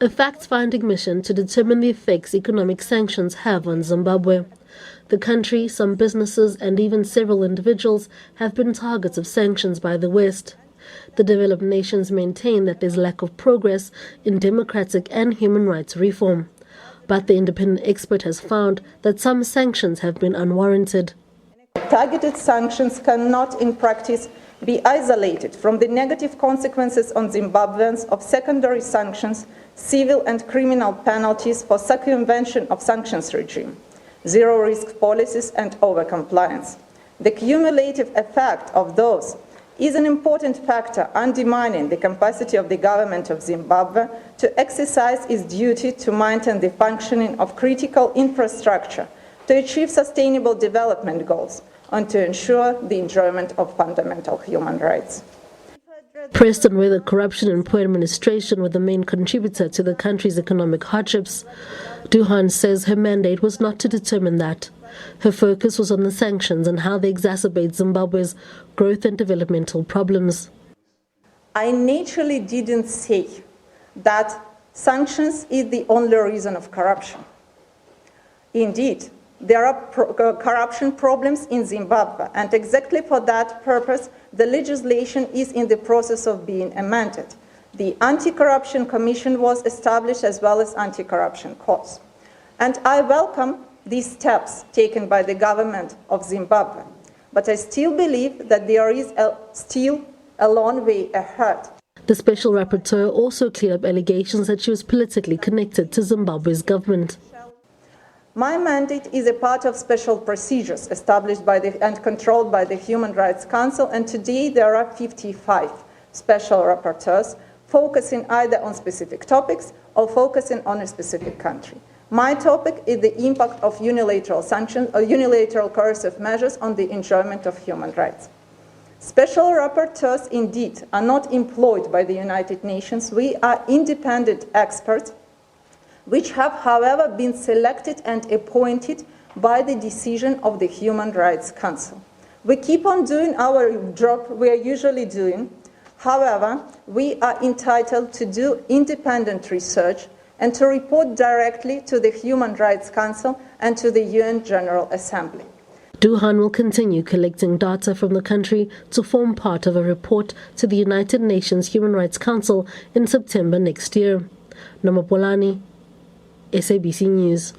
A fact-finding mission to determine the effects economic sanctions have on Zimbabwe. The country, some businesses and even several individuals have been targets of sanctions by the West. The developed nations maintain that there's lack of progress in democratic and human rights reform. But the independent expert has found that some sanctions have been unwarranted. Targeted sanctions cannot in practice be isolated from the negative consequences on Zimbabweans of secondary sanctions, civil and criminal penalties for circumvention of sanctions regime, zero-risk policies and over-compliance. The cumulative effect of those is an important factor undermining the capacity of the government of Zimbabwe to exercise its duty to maintain the functioning of critical infrastructure, to achieve sustainable development goals, and to ensure the enjoyment of fundamental human rights. Pressed on whether corruption and poor administration were the main contributor to the country's economic hardships, Douhan says her mandate was not to determine that. Her focus was on the sanctions and how they exacerbate Zimbabwe's growth and developmental problems. I naturally didn't say that sanctions is the only reason of corruption. Indeed, there are corruption problems in Zimbabwe, and exactly for that purpose, the legislation is in the process of being amended. The Anti-Corruption Commission was established as well as anti-corruption courts. And I welcome these steps taken by the government of Zimbabwe. But I still believe that there is still a long way ahead. The Special Rapporteur also cleared up allegations that she was politically connected to Zimbabwe's government. My mandate is a part of special procedures established by and controlled by the Human Rights Council, and today there are 55 special rapporteurs focusing either on specific topics or focusing on a specific country. My topic is the impact of unilateral sanctions or unilateral coercive measures on the enjoyment of human rights. Special rapporteurs indeed are not employed by the United Nations. We are independent experts which have, however, been selected and appointed by the decision of the Human Rights Council. We keep on doing our job we are usually doing. However, we are entitled to do independent research and to report directly to the Human Rights Council and to the UN General Assembly. Douhan will continue collecting data from the country to form part of a report to the United Nations Human Rights Council in September next year. Nomapolani, SABC News.